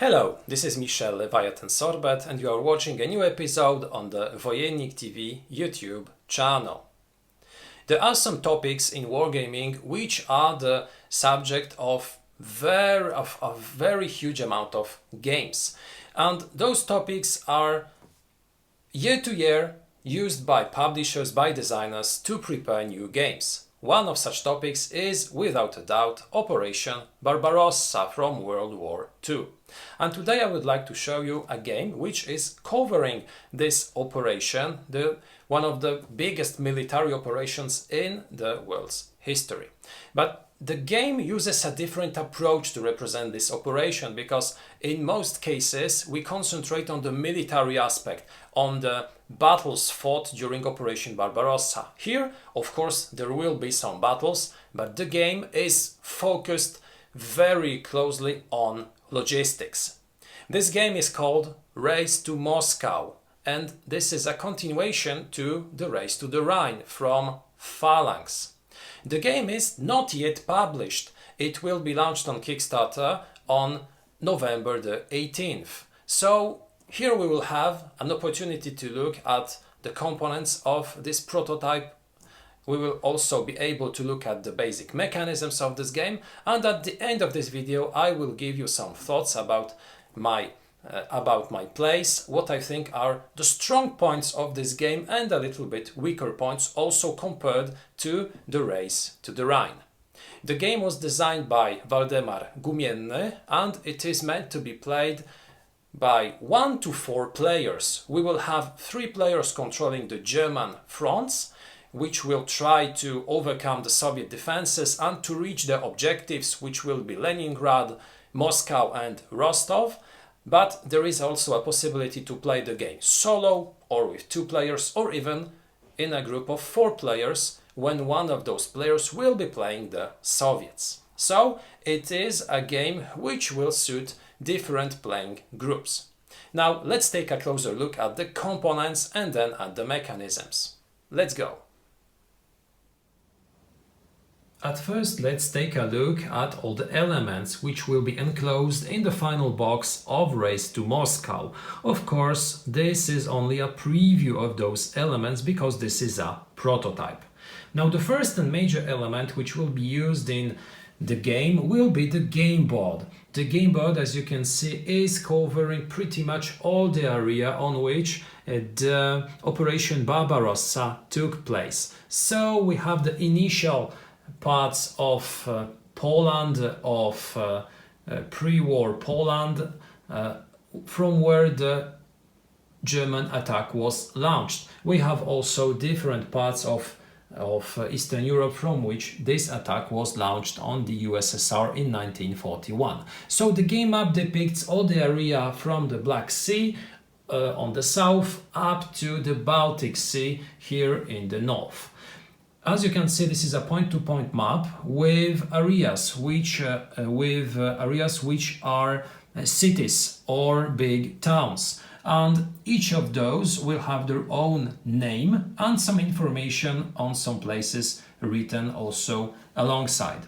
Hello, this is Michel Leviathan Sorbet and you are watching a new episode on the Wojennik TV YouTube channel. There are some topics in wargaming which are the subject of a very huge amount of games, and those topics are year to year used by publishers, by designers to prepare new games. One of such topics is, without a doubt, Operation Barbarossa from World War II. And today I would like to show you a game which is covering this operation, one of the biggest military operations in the world's history. But the game uses a different approach to represent this operation, because in most cases we concentrate on the military aspect, on the battles fought during Operation Barbarossa. Here, of course, there will be some battles, but the game is focused very closely on logistics. This game is called Race to Moscow, and this is a continuation to the Race to the Rhine from PHALANX. The game is not yet published. It will be launched on Kickstarter on November the 18th. So here we will have an opportunity to look at the components of this prototype. We will also be able to look at the basic mechanisms of this game, and at the end of this video I will give you some thoughts about my plays, what I think are the strong points of this game and a little bit weaker points also compared to the Race to the Rhine. The game was designed by Waldemar Gumienny and it is meant to be played by 1 to 4 players. We will have 3 players controlling the German fronts, which will try to overcome the Soviet defenses and to reach their objectives, which will be Leningrad, Moscow and Rostov. But there is also a possibility to play the game solo or with 2 players, or even in a group of 4 players when one of those players will be playing the Soviets. So it is a game which will suit different playing groups. Now let's take a closer look at the components and then at the mechanisms. Let's go. At first, let's take a look at all the elements which will be enclosed in the final box of Race to Moscow. Of course, this is only a preview of those elements because this is a prototype. Now, the first and major element which will be used in the game will be the game board. The game board, as you can see, is covering pretty much all the area on which the Operation Barbarossa took place. So we have the initial parts of Poland, of pre-war Poland, from where the German attack was launched. We have also different parts of Eastern Europe from which this attack was launched on the USSR in 1941. So the game map depicts all the area from the Black Sea on the south up to the Baltic Sea here in the north. As you can see, this is a point-to-point map with areas which are cities or big towns, and each of those will have their own name and some information on some places written also alongside.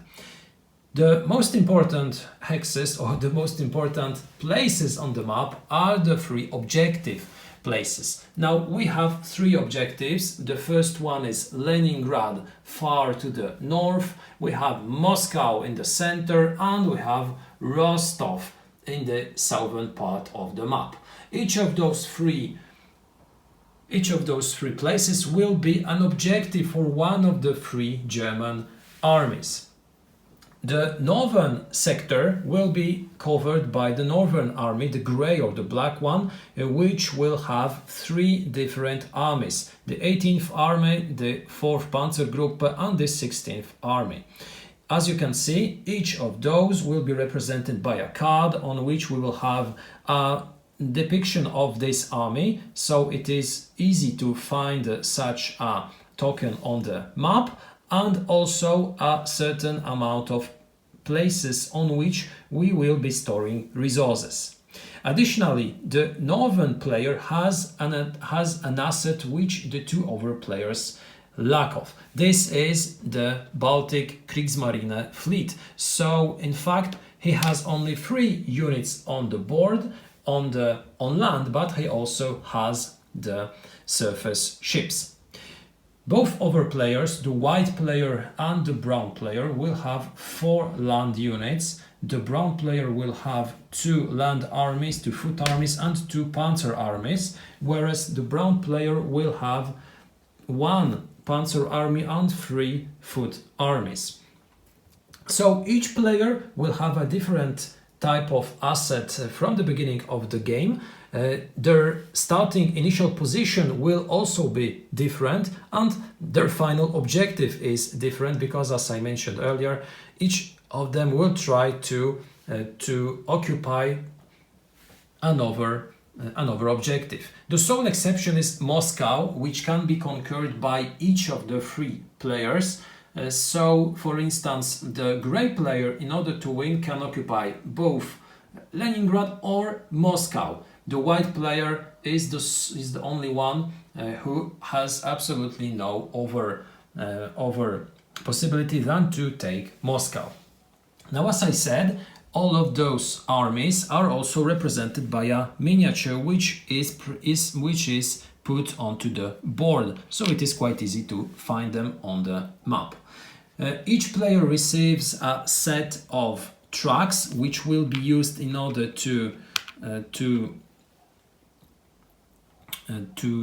The most important hexes, or the most important places on the map, are the 3 objective places. Now we have 3 objectives. The first one is Leningrad, far to the north. We have Moscow in the center, and we have Rostov in the southern part of the map. Each of those three places will be an objective for one of the 3 German armies. The northern sector will be covered by the Northern Army, the grey or the black one, which will have 3 different armies: the 18th Army, the 4th Panzergruppe and the 16th Army. As you can see, each of those will be represented by a card on which we will have a depiction of this army, so it is easy to find such a token on the map, and also a certain amount of places on which we will be storing resources. Additionally, the northern player has an asset which the 2 other players lack of. This is the Baltic Kriegsmarine fleet. So in fact he has only 3 units on the board on land, but he also has the surface ships. Both other players, the white player and the brown player, will have 4 land units. The brown player will have 2 land armies, 2 foot armies and 2 panzer armies, whereas the brown player will have 1 panzer army and 3 foot armies. So each player will have a different type of asset from the beginning of the game. Their starting initial position will also be different, and their final objective is different because, as I mentioned earlier, each of them will try to occupy another objective. The sole exception is Moscow, which can be conquered by each of the 3 players. So, for instance, the grey player, in order to win, can occupy both Leningrad or Moscow. The white player is the only one who has absolutely no other possibility than to take Moscow. Now, as I said, all of those armies are also represented by a miniature which is put onto the board, so it is quite easy to find them on the map. Each player receives a set of trucks which will be used in order to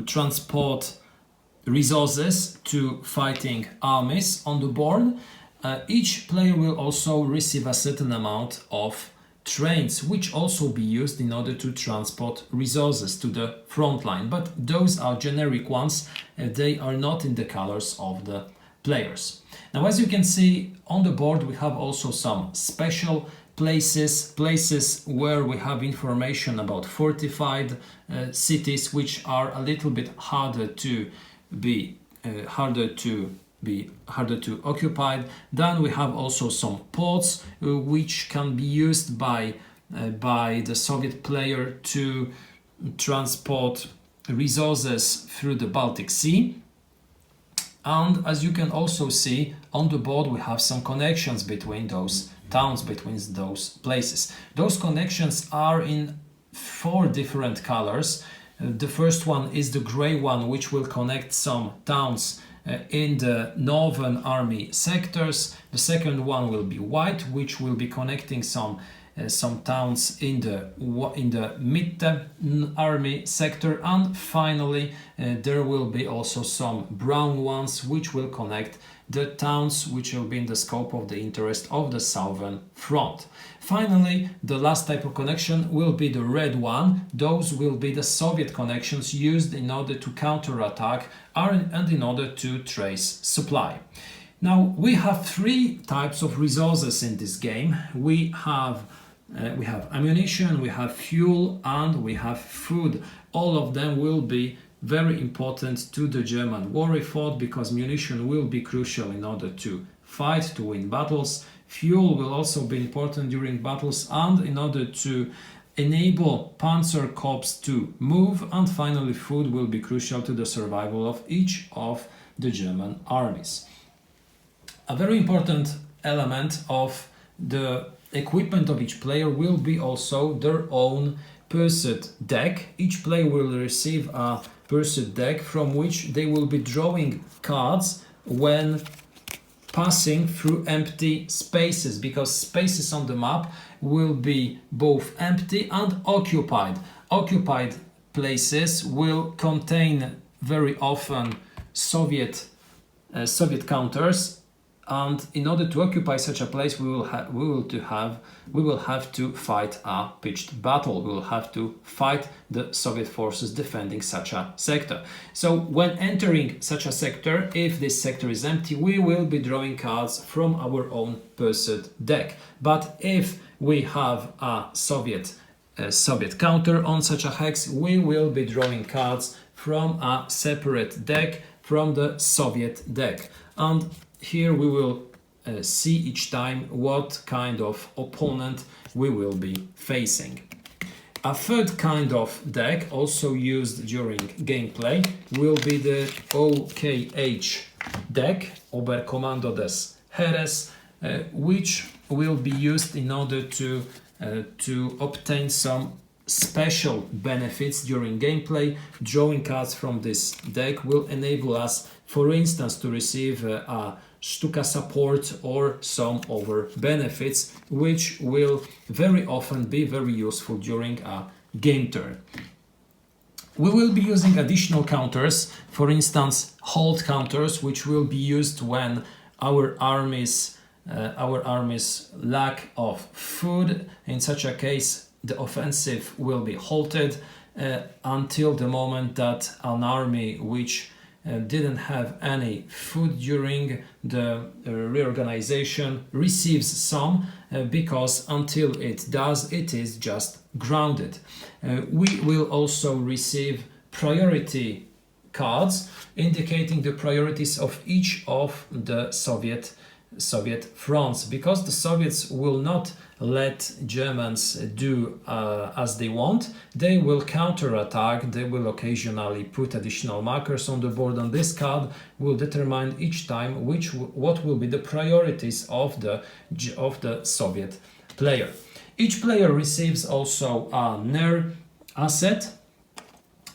transport resources to fighting armies on the board. Each player will also receive a certain amount of trains which also be used in order to transport resources to the front line, but those are generic ones, they are not in the colors of the players. Now, as you can see on the board, we have also some special places where we have information about fortified cities which are a little bit harder to occupy. Then we have also some ports which can be used by the Soviet player to transport resources through the Baltic Sea. And as you can also see on the board, we have some connections between those towns, between those places. Those connections are in 4 different colors. The first one is the gray one, which will connect some towns in the northern army sectors. The second one will be white, which will be connecting some towns in the Mitte army sector, and finally there will be also some brown ones which will connect the towns which will be in the scope of the interest of the southern front. Finally, the last type of connection will be the red one. Those will be the Soviet connections used in order to counterattack and in order to trace supply. Now, we have 3 types of resources in this game. We have ammunition, we have fuel, and we have food. All of them will be very important to the German war effort because munition will be crucial in order to fight, to win battles. Fuel will also be important during battles and in order to enable panzer corps to move. And finally, food will be crucial to the survival of each of the German armies. A very important element of the equipment of each player will be also their own pursuit deck. Each player will receive a pursuit deck from which they will be drawing cards when passing through empty spaces, because spaces on the map will be both empty and occupied. Occupied places will contain very often Soviet counters, and in order to occupy such a place, we will have to fight a pitched battle. We will have to fight the Soviet forces defending such a sector. So when entering such a sector, if this sector is empty, we will be drawing cards from our own pursuit deck. But if we have a Soviet counter on such a hex, we will be drawing cards from a separate deck, from the Soviet deck. And here we will see each time what kind of opponent we will be facing. A third kind of deck, also used during gameplay, will be the OKH deck, Oberkommando des Heeres, which will be used in order to obtain some special benefits during gameplay. Drawing cards from this deck will enable us, for instance, to receive a Stuka support or some other benefits, which will very often be very useful during a game turn. We will be using additional counters, for instance, hold counters, which will be used when our armies lack of food. In such a case, the offensive will be halted until the moment that an army which didn't have any food during the reorganization receives some, because until it does, it is just grounded. We will also receive priority cards indicating the priorities of each of the Soviet fronts, because the Soviets will not let Germans do as they want. They will counterattack, they will occasionally put additional markers on the board, and this card will determine each time what will be the priorities of the Soviet player. Each player receives also a NER asset,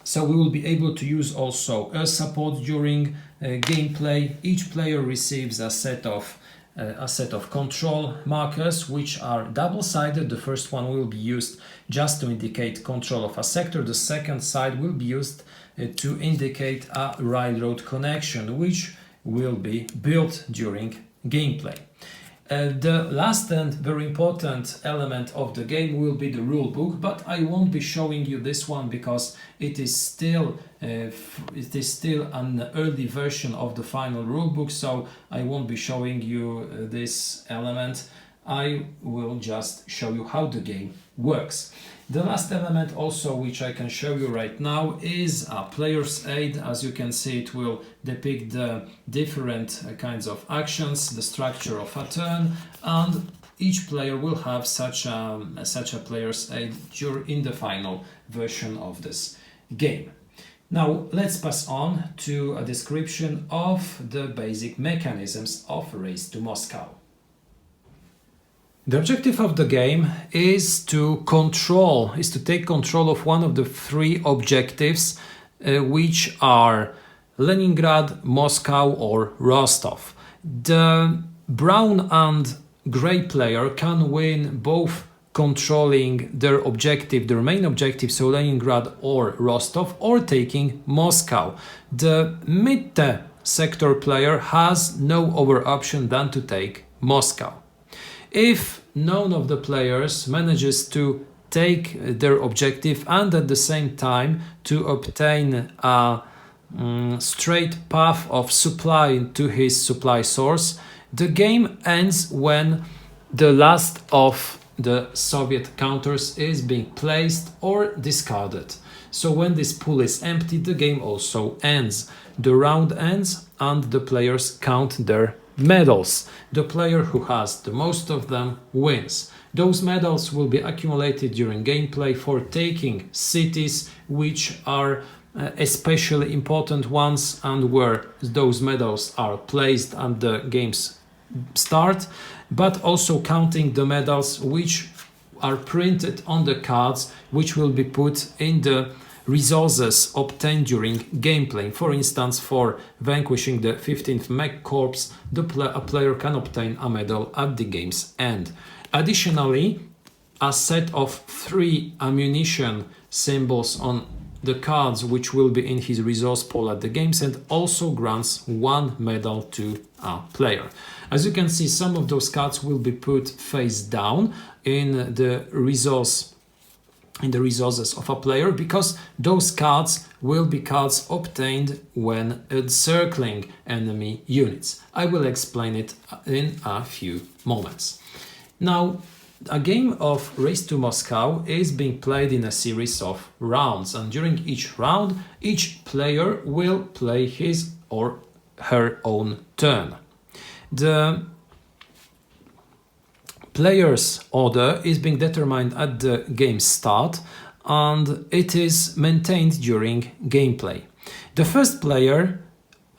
so we will be able to use also air support during gameplay. Each player receives a set of control markers, which are double-sided. The first one will be used just to indicate control of a sector. The second side will be used to indicate a railroad connection, which will be built during gameplay. The last and very important element of the game will be the rule book, but I won't be showing you this one because it is still an early version of the final rule book, so I won't be showing you this element. I will just show you how the game works. The last element also, which I can show you right now, is a player's aid. As you can see, it will depict the different kinds of actions, the structure of a turn, and each player will have such a player's aid in the final version of this game. Now let's pass on to a description of the basic mechanisms of Race to Moscow. The objective of the game is to take control of one of the three objectives, which are Leningrad, Moscow or Rostov. The brown and grey player can win both controlling their main objective, so Leningrad or Rostov, or taking Moscow. The Mitte sector player has no other option than to take Moscow. If none of the players manages to take their objective and at the same time to obtain a straight path of supply to his supply source, the game ends when the last of the Soviet counters is being placed or discarded. So when this pool is empty, the game also ends. The round ends and the players count their medals. The player who has the most of them wins. Those medals will be accumulated during gameplay for taking cities, which are especially important ones and where those medals are placed and the games start, but also counting the medals which are printed on the cards, which will be put in the resources obtained during gameplay. For instance, for vanquishing the 15th Mech Corps, a player can obtain a medal at the game's end. Additionally, a set of 3 ammunition symbols on the cards, which will be in his resource pool at the game's end, also grants 1 medal to a player. As you can see, some of those cards will be put face down in the resources of a player, because those cards will be cards obtained when encircling enemy units. I will explain it in a few moments. Now, a game of Race to Moscow is being played in a series of rounds, and during each round, each player will play his or her own turn. The player's order is being determined at the game start, and it is maintained during gameplay. The first player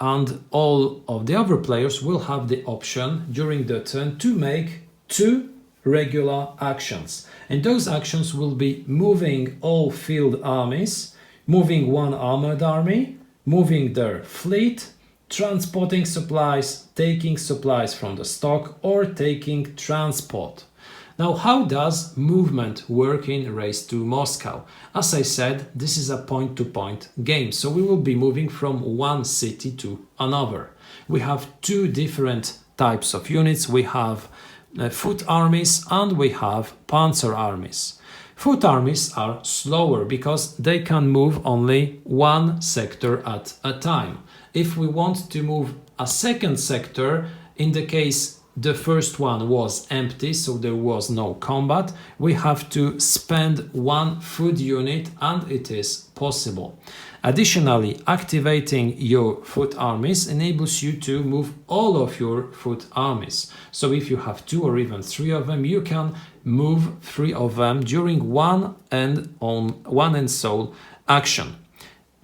and all of the other players will have the option during the turn to make 2 regular actions. And those actions will be moving all field armies, moving 1 armored army, moving their fleet, transporting supplies, taking supplies from the stock, or taking transport. Now, how does movement work in Race to Moscow? As I said, this is a point-to-point game, so we will be moving from one city to another. We have 2 different types of units. We have foot armies and we have panzer armies. Foot armies are slower because they can move only 1 sector at a time. If we want to move a second sector, in the case the first one was empty, so there was no combat, we have to spend 1 foot unit, and it is possible. Additionally, activating your foot armies enables you to move all of your foot armies. So if you have 2 or even 3 of them, you can move 3 of them during one and sole action.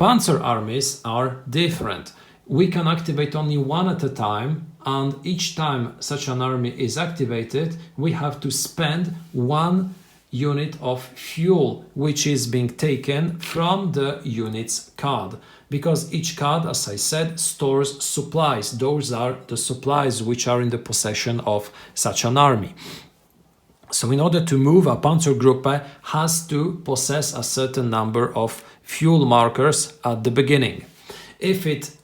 Panzer armies are different. We can activate only 1 at a time, and each time such an army is activated, we have to spend 1 unit of fuel, which is being taken from the unit's card. Because each card, as I said, stores supplies. Those are the supplies which are in the possession of such an army. So in order to move, a Panzergruppe has to possess a certain number of fuel markers at the beginning. If it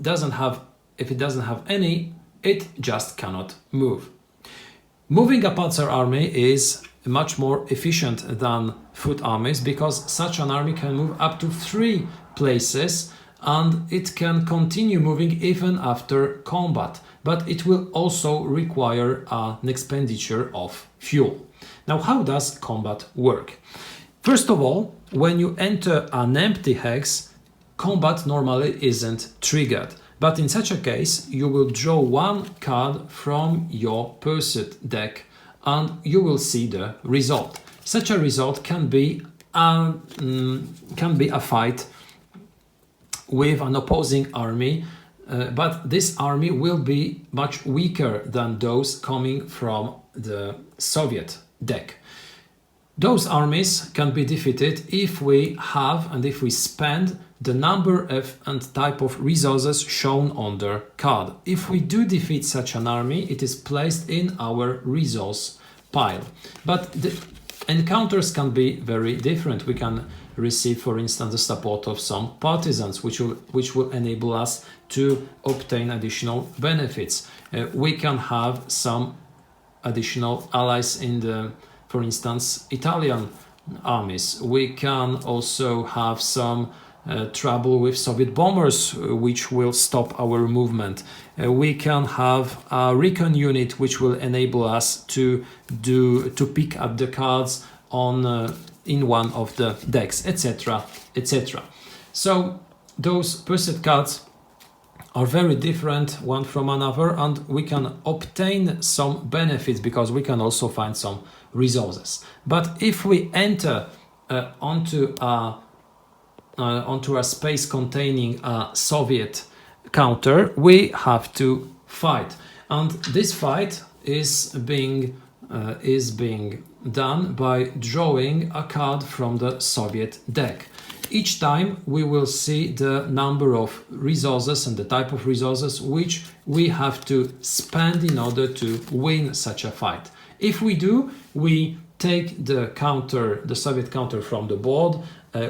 doesn't have any, it just cannot move. Moving a panzer army is much more efficient than foot armies because such an army can move up to 3 places, and it can continue moving even after combat, but it will also require an expenditure of fuel. Now, how does combat work? First of all, when you enter an empty hex, combat normally isn't triggered, but in such a case you will draw 1 card from your pursuit deck and you will see the result. Such a result can be a fight with an opposing army, but this army will be much weaker than those coming from the Soviet deck. Those armies can be defeated if we have and if we spend the number of and type of resources shown on their card. If we do defeat such an army, it is placed in our resource pile. But the encounters can be very different. We can receive, for instance, the support of some partisans, which will enable us to obtain additional benefits. We can have some additional allies in the, for instance, Italian armies. We can also have some trouble with Soviet bombers, which will stop our movement. We can have a recon unit which will enable us to pick up the cards on in one of the decks, etc., etc. So those pursuit cards are very different one from another, and we can obtain some benefits because we can also find some resources. But if we enter onto a space containing a Soviet counter, we have to fight, and this fight is being done by drawing a card from the Soviet deck. Each time we will see the number of resources and the type of resources which we have to spend in order to win such a fight. If we do, we take the counter, the Soviet counter, from the board,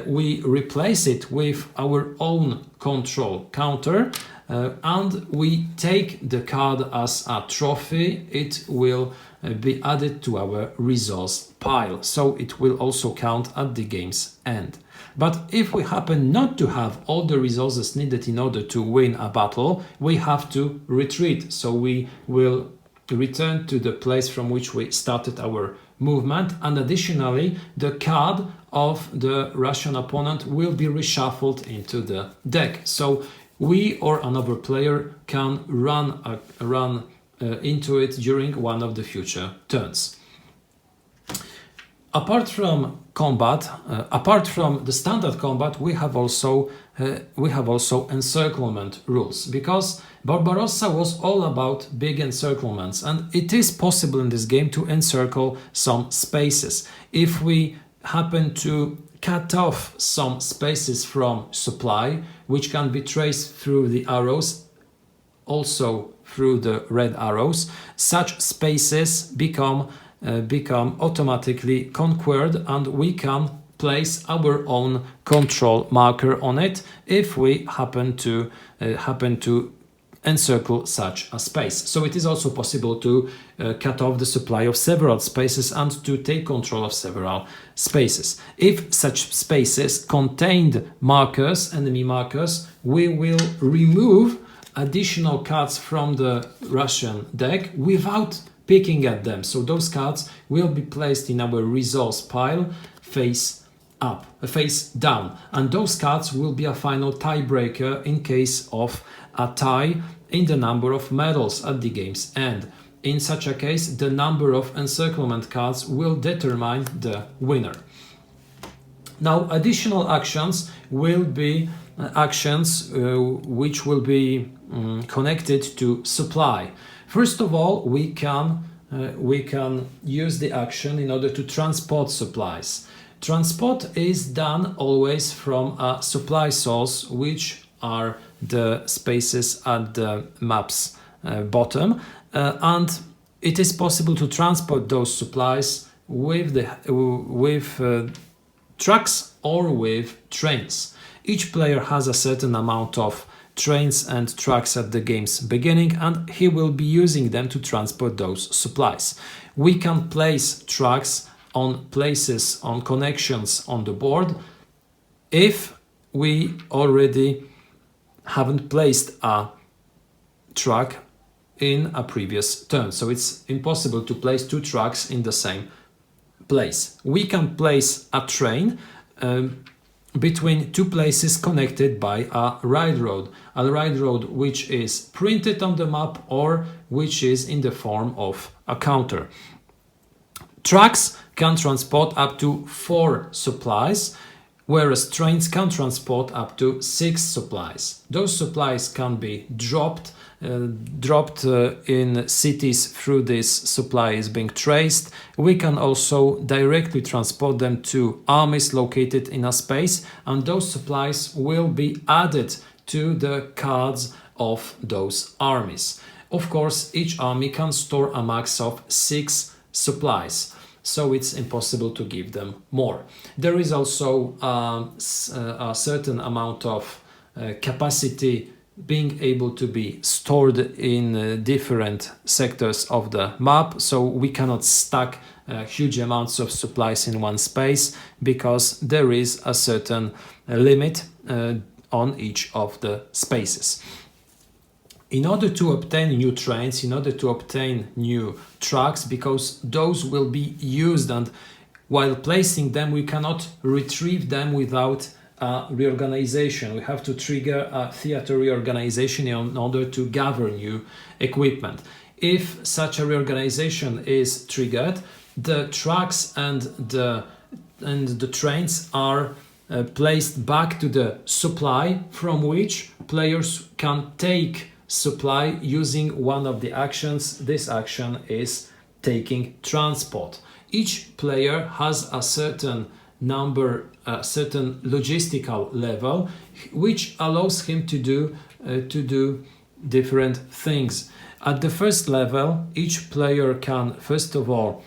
we replace it with our own control counter, and we take the card as a trophy. It will be added to our resource pile, so it will also count at the game's end. But if we happen not to have all the resources needed in order to win a battle, we have to retreat. So we will return to the place from which we started our movement, and additionally the card of the Russian opponent will be reshuffled into the deck. So we or another player can run into it during one of the future turns. Apart from combat, apart from the standard combat, we have also encirclement rules, because Barbarossa was all about big encirclements, and it is possible in this game to encircle some spaces. If we happen to cut off some spaces from supply, which can be traced through the arrows, also through the red arrows, such spaces become automatically conquered, and we can place our own control marker on it if we happen to encircle such a space. So it is also possible to cut off the supply of several spaces and to take control of several spaces. If such spaces contained markers, enemy markers, we will remove additional cards from the Russian deck without picking at them. So those cards will be placed in our resource pile face down, and those cards will be a final tiebreaker in case of a tie in the number of medals at the game's end. In such a case, the number of encirclement cards will determine the winner. Now, additional actions will be actions which will be connected to supply. First of all, we can use the action in order to transport supplies. Transport is done always from a supply source, which are the spaces at the map's bottom, and it is possible to transport those supplies with trucks or with trains. Each player has a certain amount of trains and trucks at the game's beginning, and he will be using them to transport those supplies. We can place trucks on places, on connections on the board if we already haven't placed a truck in a previous turn. So it's impossible to place two trucks in the same place. We can place a train between two places connected by a railroad which is printed on the map or which is in the form of a counter. Trucks can transport up to 4 supplies, whereas trains can transport up to 6 supplies. Those supplies can be dropped in cities through this supply is being traced. We can also directly transport them to armies located in a space, and those supplies will be added to the cards of those armies. Of course, each army can store a max of 6 supplies, so it's impossible to give them more. There is also a certain amount of capacity being able to be stored in different sectors of the map, so we cannot stack huge amounts of supplies in one space because there is a certain limit on each of the spaces. In order to obtain new trains, in order to obtain new trucks, because those will be used, and while placing them we cannot retrieve them without reorganization. We have to trigger a theater reorganization in order to gather new equipment. If such a reorganization is triggered, the trucks and the trains are placed back to the supply, from which players can take supply using one of the actions. This action is taking transport. Each player has a certain number, a certain logistical level, which allows him to do different things. At the first level, each player can first of all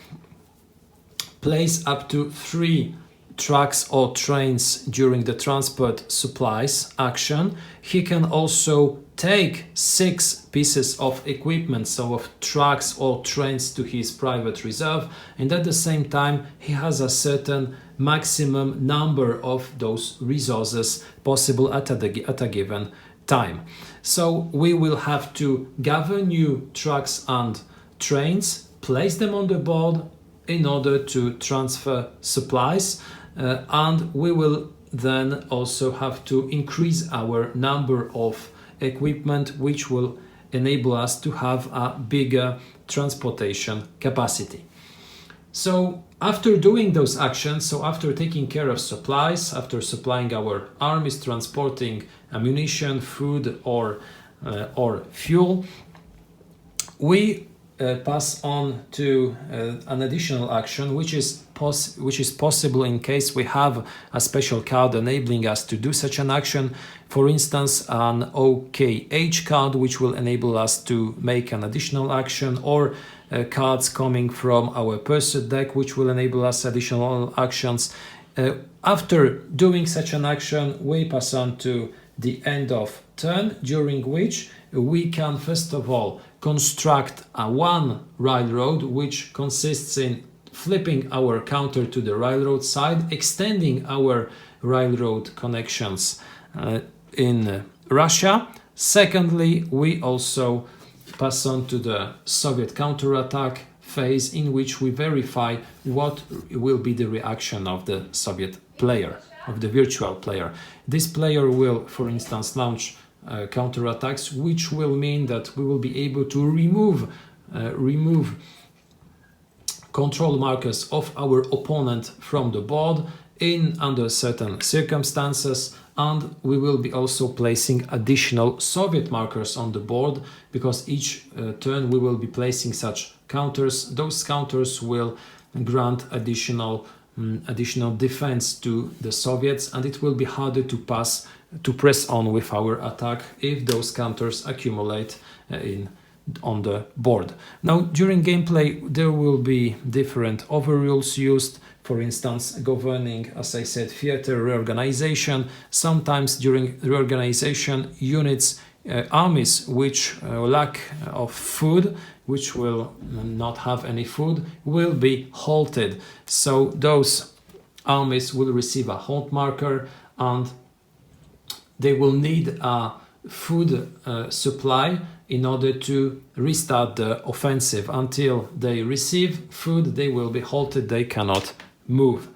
place up to 3 trucks or trains during the transport supplies action. He can also take 6 pieces of equipment, so of trucks or trains, to his private reserve, and at the same time he has a certain maximum number of those resources possible at a given time. So we will have to gather new trucks and trains, place them on the board in order to transfer supplies, and we will then also have to increase our number of equipment, which will enable us to have a bigger transportation capacity. So after doing those actions, so after taking care of supplies, after supplying our armies, transporting ammunition, food or fuel, we pass on to an additional action which is possible in case we have a special card enabling us to do such an action. For instance, an OKH card which will enable us to make an additional action, or cards coming from our pursuit deck which will enable us additional actions. After doing such an action, we pass on to the end of turn, during which we can first of all construct a one railroad, which consists in flipping our counter to the railroad side, extending our railroad connections in Russia. Secondly, we also pass on to the Soviet counterattack phase, in which we verify what will be the reaction of the Soviet player, of the virtual player. This player will, for instance, launch counterattacks, which will mean that we will be able to remove control markers of our opponent from the board under certain circumstances, and we will be also placing additional Soviet markers on the board, because each turn we will be placing such counters. Those counters will grant additional defense to the Soviets, and it will be harder to press on with our attack if those counters accumulate on the board. Now, during gameplay, there will be different overrules used. For instance, governing, as I said, theater reorganization. Sometimes during reorganization, units, armies which lack of food, which will not have any food, will be halted. So those armies will receive a halt marker, and they will need a food supply in order to restart the offensive. Until they receive food, they will be halted, they cannot move.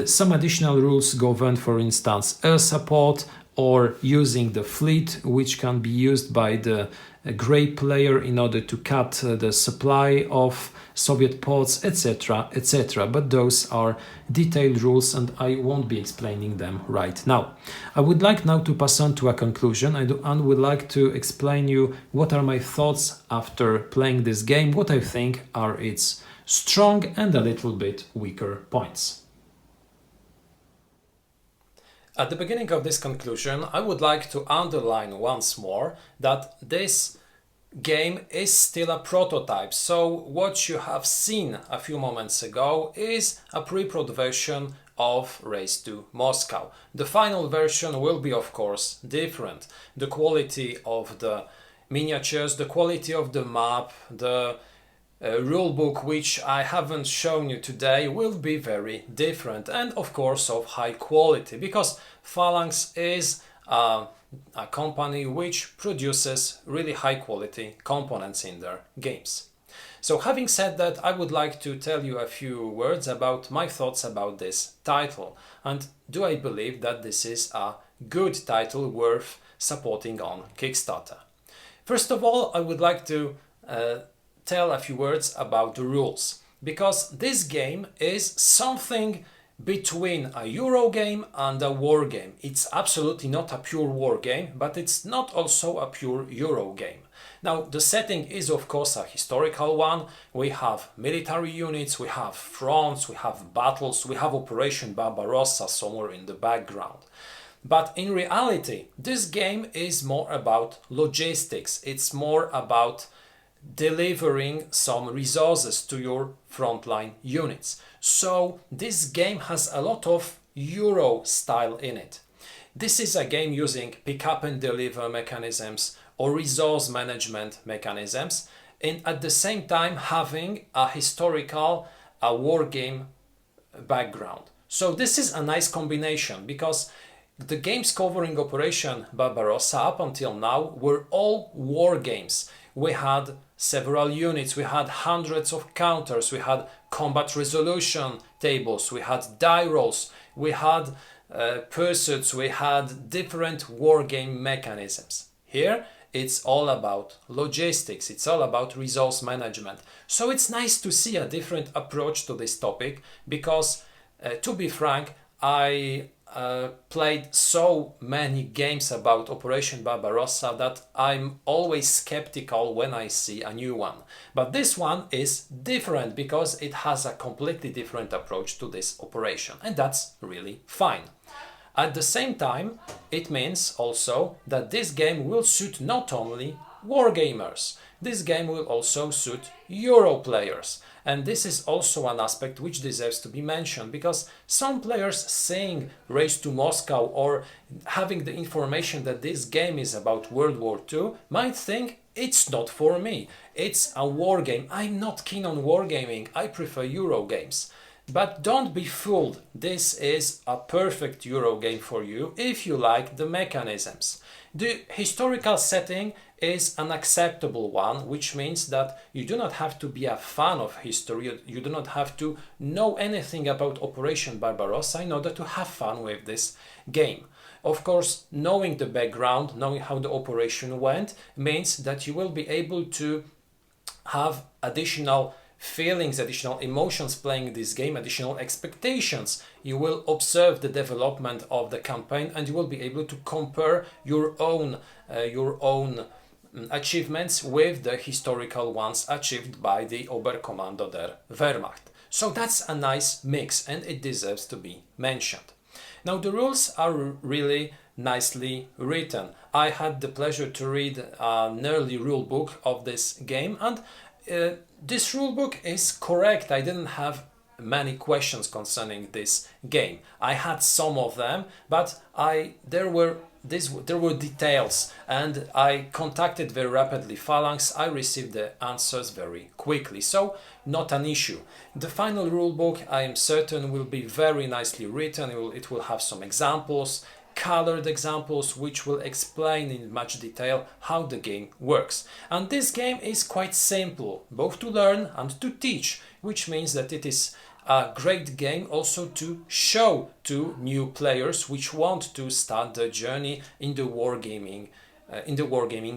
Some additional rules govern, for instance, air support, or using the fleet, which can be used by the grey player in order to cut the supply of Soviet ports, etc., etc. But those are detailed rules, and I won't be explaining them right now. I would like now to pass on to a conclusion, and would like to explain you what are my thoughts after playing this game, what I think are its strong and a little bit weaker points. At the beginning of this conclusion, I would like to underline once more that this game is still a prototype. So what you have seen a few moments ago is a pre-prod version of Race to Moscow. The final version will be, of course, different. The quality of the miniatures, the quality of the map, the rulebook, which I haven't shown you today, will be very different, and of course of high quality, because PHALANX is a company which produces really high quality components in their games. So having said that, I would like to tell you a few words about my thoughts about this title, and do I believe that this is a good title worth supporting on Kickstarter. First of all, I would like to tell a few words about the rules, because this game is something between a Euro game and a war game. It's absolutely not a pure war game, but it's not also a pure Euro game. Now, the setting is of course a historical one. We have military units, we have fronts, we have battles, we have Operation Barbarossa somewhere in the background. But in reality, this game is more about logistics. It's more about delivering some resources to your frontline units. So this game has a lot of Euro style in it. This is a game using pick up and deliver mechanisms or resource management mechanisms, and at the same time having a historical, a war game background. So this is a nice combination, because the games covering Operation Barbarossa up until now were all war games. We had several units, we had hundreds of counters, we had combat resolution tables, we had die rolls, we had pursuits, we had different war game mechanisms. Here it's all about logistics, it's all about resource management. So it's nice to see a different approach to this topic, because to be frank, I played so many games about Operation Barbarossa that I'm always skeptical when I see a new one. But this one is different because it has a completely different approach to this operation, and that's really fine. At the same time, it means also that this game will suit not only wargamers, this game will also suit Euro players. And this is also an aspect which deserves to be mentioned, because some players saying Race to Moscow or having the information that this game is about World War II might think it's not for me, it's a war game, I'm not keen on wargaming, I prefer Euro games. But don't be fooled, this is a perfect Euro game for you if you like the mechanisms. The historical setting is an acceptable one, which means that you do not have to be a fan of history, you do not have to know anything about Operation Barbarossa in order to have fun with this game. Of course, knowing the background, knowing how the operation went, means that you will be able to have additional feelings, additional emotions playing this game, additional expectations. You will observe the development of the campaign and you will be able to compare your own achievements with the historical ones achieved by the Oberkommando der Wehrmacht. So that's a nice mix and it deserves to be mentioned. Now the rules are really nicely written. I had the pleasure to read an early rule book of this game, and this rulebook is correct. I didn't have many questions concerning this game. I had some of them, but there were details, and I contacted very rapidly PHALANX. I received the answers very quickly, so not an issue. The final rulebook, I am certain, will be very nicely written. It will have some examples, colored examples, which will explain in much detail how the game works. And this game is quite simple, both to learn and to teach, which means that it is a great game also to show to new players which want to start the journey in the wargaming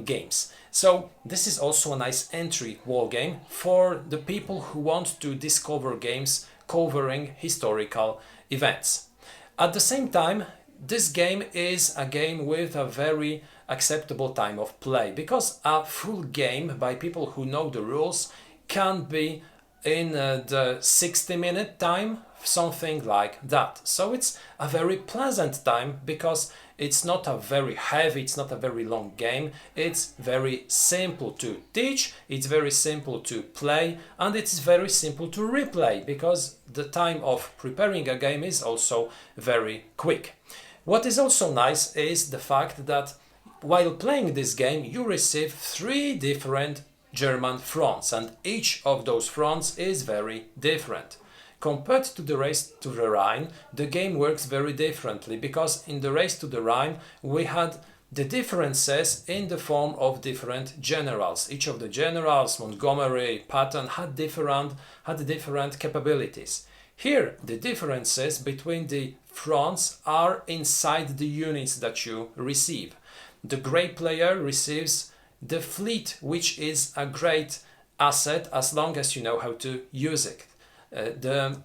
games. So this is also a nice entry war game for the people who want to discover games covering historical events. At the same time, this game is a game with a very acceptable time of play, because a full game by people who know the rules can be in the 60-minute time, something like that. So it's a very pleasant time, because it's not a very heavy, it's not a very long game, it's very simple to teach, it's very simple to play, and it's very simple to replay, because the time of preparing a game is also very quick. What is also nice is the fact that while playing this game you receive 3 different German fronts, and each of those fronts is very different. Compared to the Race to the Rhine, the game works very differently, because in the Race to the Rhine we had the differences in the form of different generals. Each of the generals, Montgomery, Patton, had different capabilities. Here, the differences between the fronts are inside the units that you receive. The grey player receives the fleet, which is a great asset as long as you know how to use it. The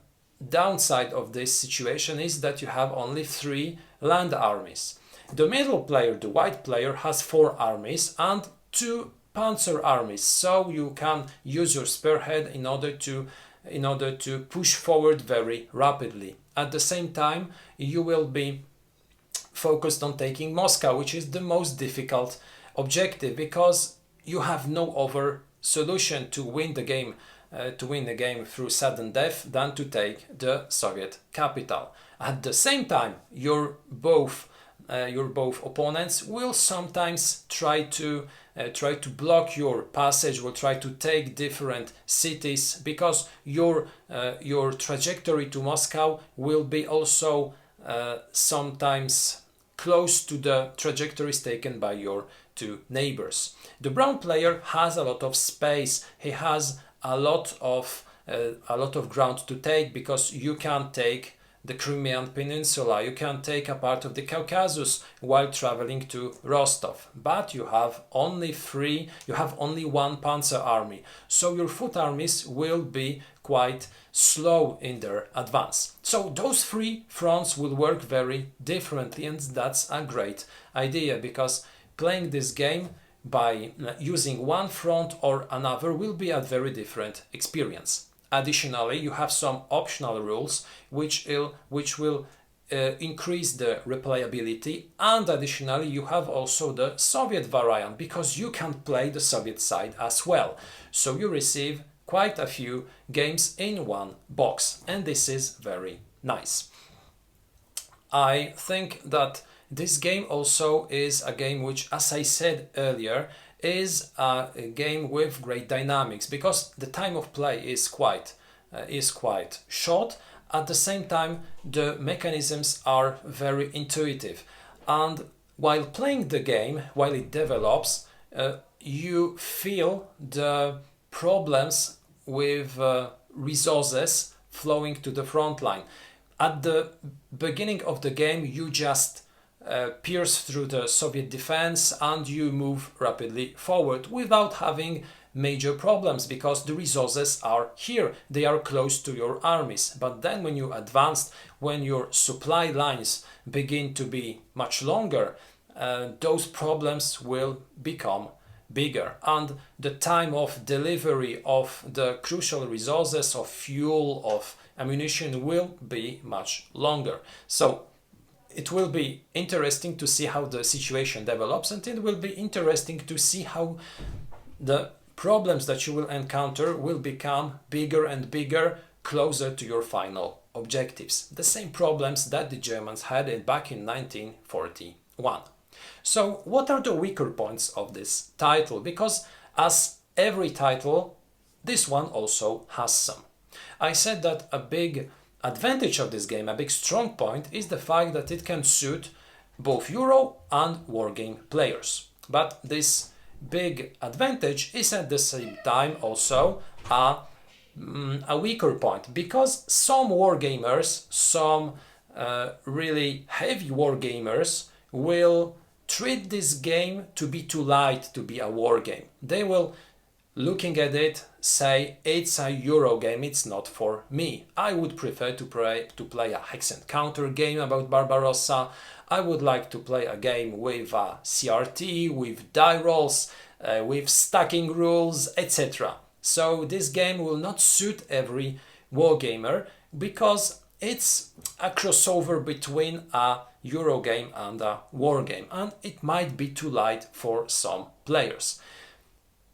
downside of this situation is that you have only 3 land armies. The middle player, the white player, has 4 armies and 2 panzer armies, so you can use your spearhead in order to push forward very rapidly. At the same time, you will be focused on taking Moscow, which is the most difficult objective, because you have no other solution to win the game through sudden death than to take the Soviet capital. At the same time, your both opponents will sometimes try to block your passage, will try to take different cities, because your trajectory to Moscow will be also sometimes close to the trajectories taken by your 2 neighbors. The brown player has a lot of space. He has a lot of ground to take, because you can take the Crimean Peninsula, you can take a part of the Caucasus while traveling to Rostov. But you have only one panzer army, so your foot armies will be quite slow in their advance. So those three fronts will work very differently, and that's a great idea, because playing this game by using one front or another will be a very different experience. Additionally, you have some optional rules which will increase the replayability, and additionally you have also the Soviet variant, because you can play the Soviet side as well. So you receive quite a few games in one box, and this is very nice. I think that this game also is a game which, as I said earlier, is a game with great dynamics, because the time of play is quite short. At the same time, the mechanisms are very intuitive, and while playing the game, while it develops, you feel the problems with resources flowing to the front line. At the beginning of the game, you just pierce through the Soviet defense and you move rapidly forward without having major problems, because the resources are here, they are close to your armies. But then when you advance, when your supply lines begin to be much longer, those problems will become bigger, and the time of delivery of the crucial resources, of fuel, of ammunition, will be much longer. So it will be interesting to see how the situation develops, and it will be interesting to see how the problems that you will encounter will become bigger and bigger, closer to your final objectives. The same problems that the Germans had back in 1941. So what are the weaker points of this title? Because as every title, this one also has some. I said that a big advantage of this game, a big strong point, is the fact that it can suit both Euro and Wargame players. But this big advantage is at the same time also a weaker point, because some wargamers, some really heavy wargamers, will treat this game to be too light to be a war game. They will, looking at it, say it's a Euro game, it's not for me. I would prefer to play a hex and counter game about Barbarossa. I would like to play a game with a CRT, with die rolls, with stacking rules, etc. So this game will not suit every wargamer, because it's a crossover between a Euro game and a war game, and it might be too light for some players.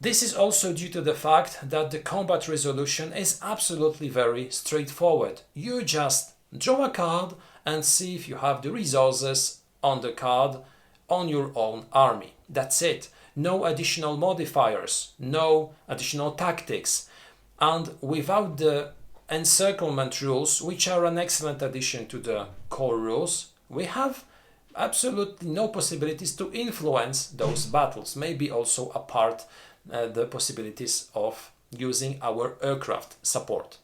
This is also due to the fact that the combat resolution is absolutely very straightforward. You just draw a card and see if you have the resources on the card on your own army. That's it. No additional modifiers, no additional tactics. And without the encirclement rules, which are an excellent addition to the core rules, we have absolutely no possibilities to influence those battles. Maybe also apart the possibilities of using our aircraft support.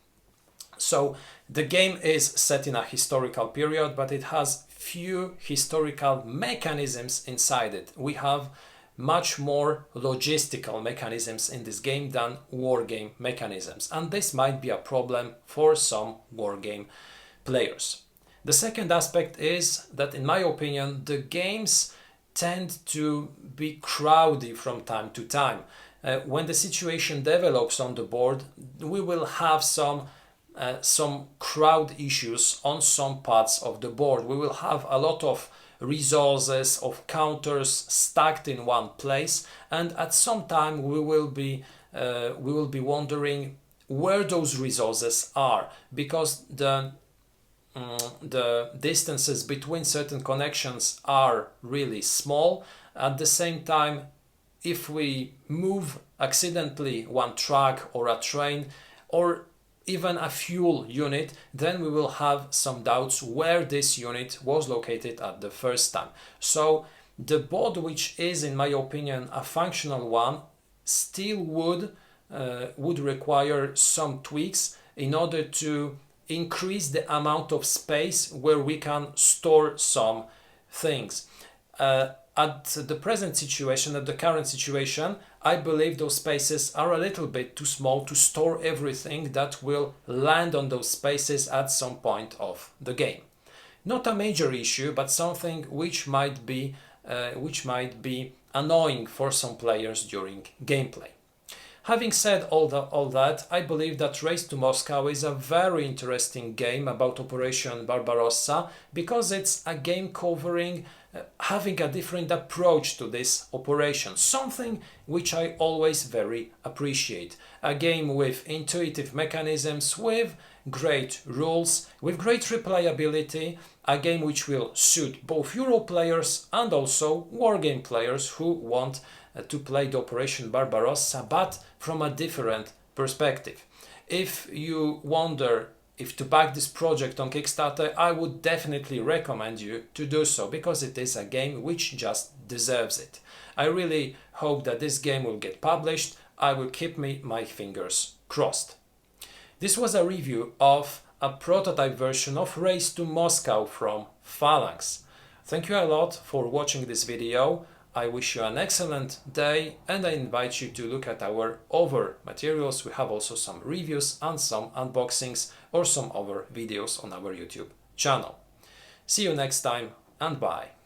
So the game is set in a historical period, but it has few historical mechanisms inside it. We have much more logistical mechanisms in this game than wargame mechanisms, and this might be a problem for some wargame players. The second aspect is that, in my opinion, the games tend to be crowded from time to time. When the situation develops on the board, we will have some crowd issues on some parts of the board. We will have a lot of resources, of counters stacked in one place, and at some time we will be wondering where those resources are, because the distances between certain connections are really small. At the same time, if we move accidentally one truck or a train or even a fuel unit, then we will have some doubts where this unit was located at the first time. So the board, which is, in my opinion, a functional one, still would require some tweaks in order to increase the amount of space where we can store some things. At the present situation, at the current situation, I believe those spaces are a little bit too small to store everything that will land on those spaces at some point of the game. Not a major issue, but something which might be annoying for some players during gameplay. Having said all that, I believe that Race to Moscow is a very interesting game about Operation Barbarossa, because it's a game covering having a different approach to this operation, something which I always very appreciate. A game with intuitive mechanisms, with great rules, with great replayability, a game which will suit both Euro players and also wargame players who want to play the Operation Barbarossa, but from a different perspective. If you wonder if to back this project on Kickstarter, I would definitely recommend you to do so, because it is a game which just deserves it. I really hope that this game will get published. I will keep my fingers crossed. This was a review of a prototype version of Race to Moscow from PHALANX. Thank you a lot for watching this video. I wish you an excellent day, and I invite you to look at our other materials. We have also some reviews and some unboxings or some other videos on our YouTube channel. See you next time, and bye.